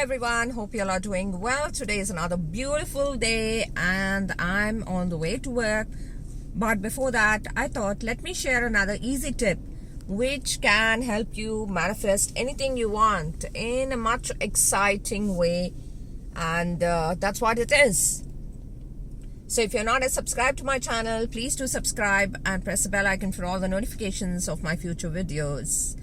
everyone, hope you all are doing well. Today is another beautiful day and I'm on the way to work. But before that, I thought let me share another easy tip which can help you manifest anything you want in a much exciting way, and that's what it is. So if you're not subscribed to my channel, please do subscribe and press the bell icon for all the notifications of my future videos.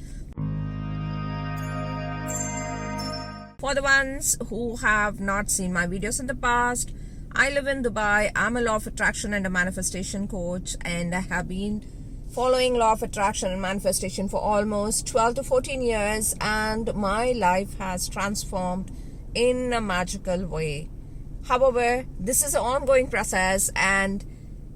For the ones who have not seen my videos in the past, I live in Dubai. I'm a law of attraction and a manifestation coach, and I have been following law of attraction and manifestation for almost 12 to 14 years, and my life has transformed in a magical way. However, this is an ongoing process and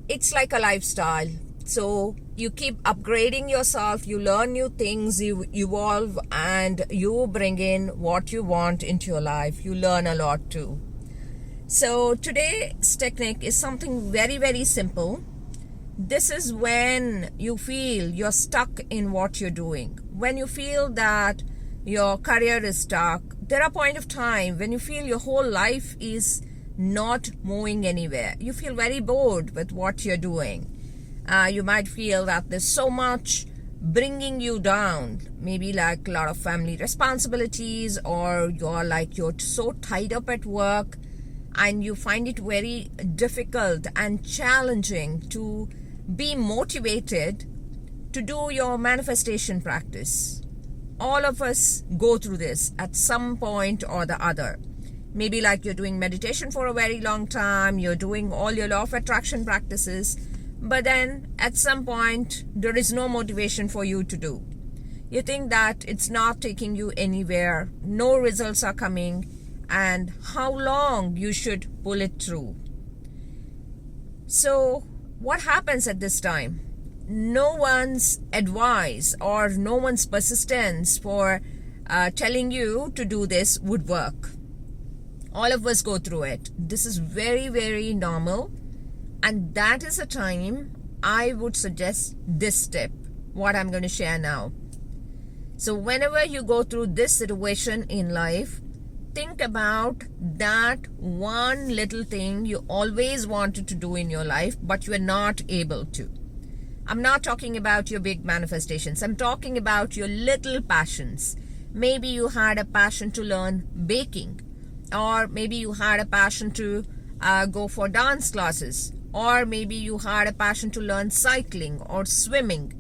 it's like a lifestyle. So you keep upgrading yourself, you learn new things, you evolve, and you bring in what you want into your life. You learn a lot too. So today's technique is something very, very simple. This is when you feel you're stuck in what you're doing. When you feel that your career is stuck, there are points of time when you feel your whole life is not moving anywhere. You feel very bored with what you're doing. You might feel that there's so much bringing you down, maybe like a lot of family responsibilities, or you're so tied up at work and you find it very difficult and challenging to be motivated to do your manifestation practice. All of us go through this at some point or the other. Maybe like you're doing meditation for a very long time, you're doing all your law of attraction practices, but then at some point there is no motivation for you to do. You think that it's not taking you anywhere, no results are coming, and how long you should pull it through. So what happens at this time? No one's advice or no one's persistence for telling you to do this would work. All of us go through it. This is very, very normal. And that is a time I would suggest this tip, what I'm going to share now. So whenever you go through this situation in life, think about that one little thing you always wanted to do in your life, but you are not able to. I'm not talking about your big manifestations. I'm talking about your little passions. Maybe you had a passion to learn baking, or maybe you had a passion to go for dance classes, or maybe you had a passion to learn cycling or swimming.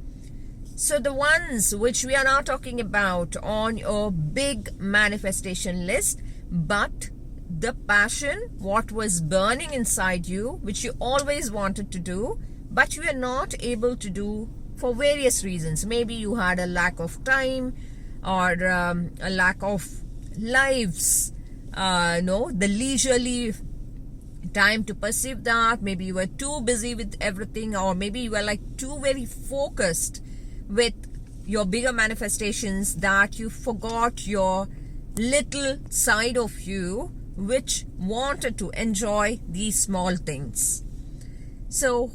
So the ones which we are not talking about on your big manifestation list, but the passion, what was burning inside you, which you always wanted to do, but you are not able to do for various reasons. Maybe you had a lack of time, or a lack of lives, the leisurely time to perceive that. Maybe you were too busy with everything, or maybe you were like too very focused with your bigger manifestations that you forgot your little side of you which wanted to enjoy these small things. So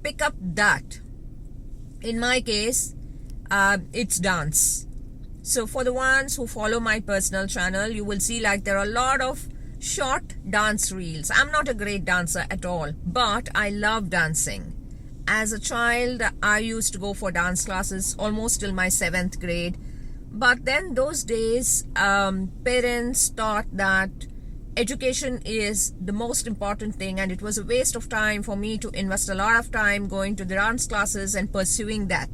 pick up that. In my case, it's dance. So for the ones who follow my personal channel, you will see like there are a lot of short dance reels. I'm not a great dancer at all, but I love dancing. As a child, I used to go for dance classes almost till my 7th grade. But then those days, parents thought that education is the most important thing, and it was a waste of time for me to invest a lot of time going to the dance classes and pursuing that.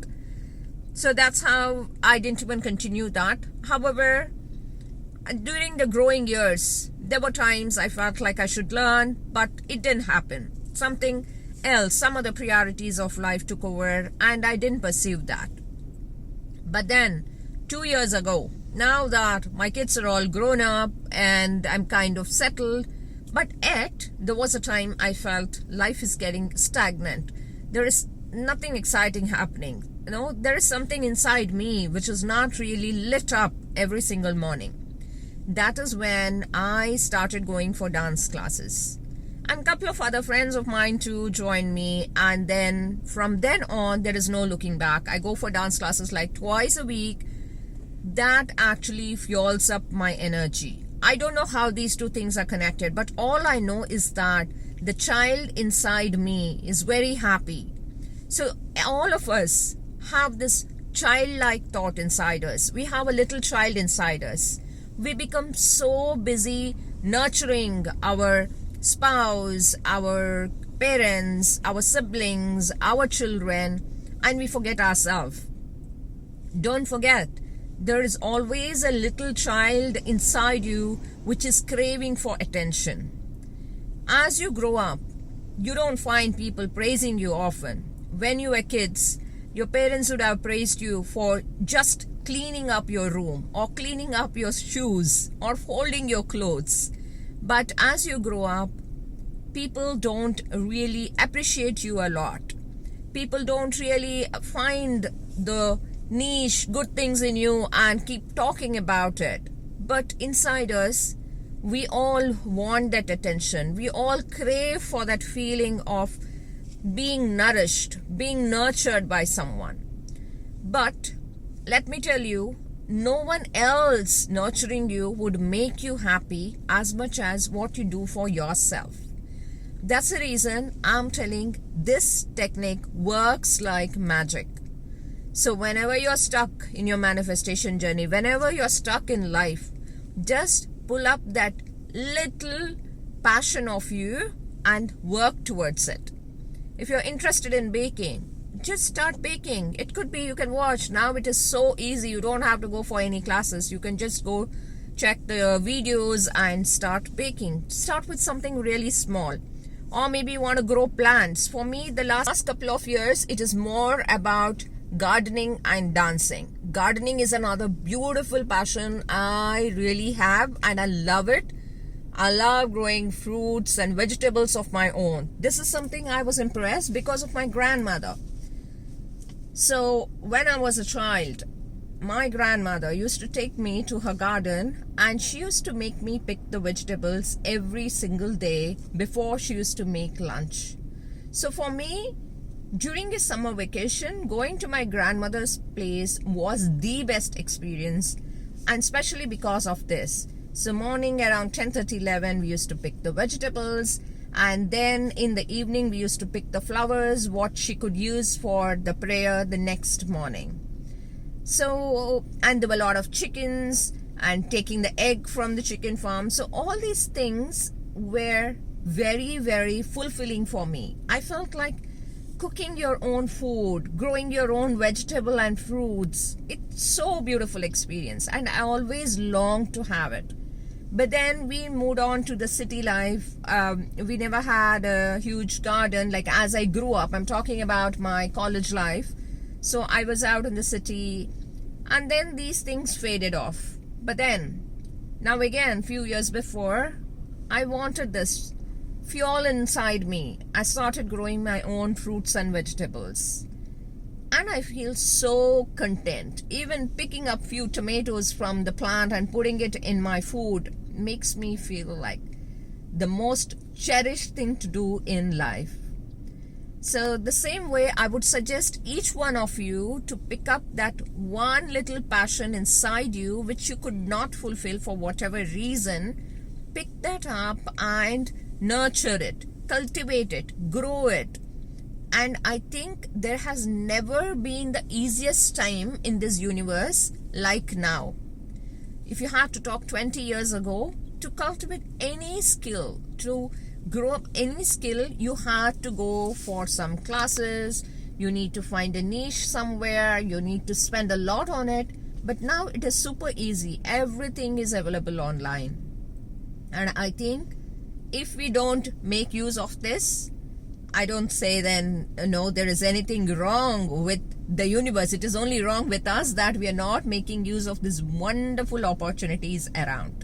So that's how I didn't even continue that. However, during the growing years, there were times I felt like I should learn, but it didn't happen. Something else, some other priorities of life took over, and I didn't pursue that. But then 2 years ago, now that my kids are all grown up and I'm kind of settled, but yet there was a time I felt life is getting stagnant. There is nothing exciting happening. There is something inside me which is not really lit up every single morning. That is when I started going for dance classes. And a couple of other friends of mine too joined me, and then from then on there is no looking back. I go for dance classes like twice a week. That actually fuels up my energy. I don't know how these two things are connected, but all I know is that the child inside me is very happy. So all of us have this childlike thought inside us. We have a little child inside us. We become so busy nurturing our spouse, our parents, our siblings, our children, and we forget ourselves. Don't forget, there is always a little child inside you which is craving for attention. As you grow up, you don't find people praising you often. When you were kids, your parents would have praised you for just cleaning up your room or cleaning up your shoes or folding your clothes. But as you grow up, people don't really appreciate you a lot. People don't really find the niche good things in you and keep talking about it. But inside us, we all want that attention. We all crave for that feeling of being nourished, being nurtured by someone. But let me tell you, no one else nurturing you would make you happy as much as what you do for yourself. That's the reason I'm telling this technique works like magic. So whenever you're stuck in your manifestation journey, whenever you're stuck in life, just pull up that little passion of you and work towards it. If you're interested in baking, just start baking. It could be you can watch. Now it is so easy. You don't have to go for any classes. You can just go check the videos and start baking. Start with something really small. Or maybe you want to grow plants. For me, the last couple of years, it is more about gardening and dancing. Gardening is another beautiful passion I really have, and I love it. I love growing fruits and vegetables of my own. This is something I was impressed because of my grandmother. So when I was a child, my grandmother used to take me to her garden and she used to make me pick the vegetables every single day before she used to make lunch. So for me, during a summer vacation, going to my grandmother's place was the best experience, and especially because of this. So morning around 10:30, 11, we used to pick the vegetables, and then in the evening we used to pick the flowers, what she could use for the prayer the next morning. So, and there were a lot of chickens and taking the egg from the chicken farm. So all these things were very, very fulfilling for me. I felt like cooking your own food, growing your own vegetable and fruits. It's so beautiful experience, and I always longed to have it. But then we moved on to the city life. We never had a huge garden. Like as I grew up, I'm talking about my college life. So I was out in the city, and then these things faded off. But then, now again, few years before, I wanted this fuel inside me. I started growing my own fruits and vegetables. And I feel so content. Even picking up few tomatoes from the plant and putting it in my food makes me feel like the most cherished thing to do in life. So the same way, I would suggest each one of you to pick up that one little passion inside you which you could not fulfill for whatever reason. Pick that up and nurture it, cultivate it, grow it. And I think there has never been the easiest time in this universe like now. If you had to talk 20 years ago, to cultivate any skill, to grow up any skill, you had to go for some classes, you need to find a niche somewhere, you need to spend a lot on it. But now it is super easy. Everything is available online. And I think if we don't make use of this, I don't say then, no, there is anything wrong with the universe. It is only wrong with us that we are not making use of these wonderful opportunities around.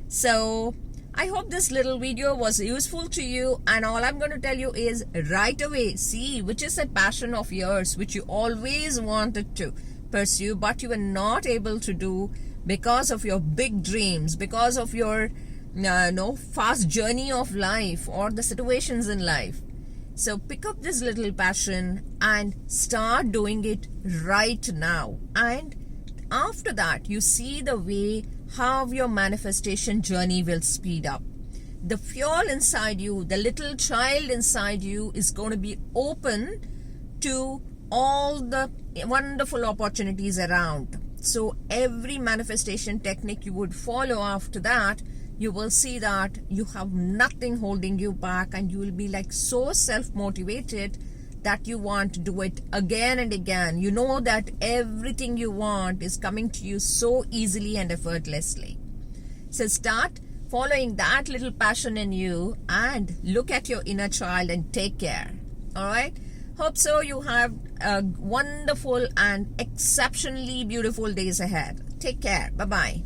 So I hope this little video was useful to you, and all I'm going to tell you is right away see which is a passion of yours which you always wanted to pursue but you were not able to do because of your big dreams, because of your fast journey of life or the situations in life. So pick up this little passion and start doing it right now, and after that you see the way how your manifestation journey will speed up. The fuel inside you, the little child inside you, is going to be open to all the wonderful opportunities around. So every manifestation technique you would follow after that, you will see that you have nothing holding you back, and you will be like so self-motivated that you want to do it again and again. You know that everything you want is coming to you so easily and effortlessly. So start following that little passion in you and look at your inner child and take care. All right? Hope so you have a wonderful and exceptionally beautiful days ahead. Take care. Bye-bye.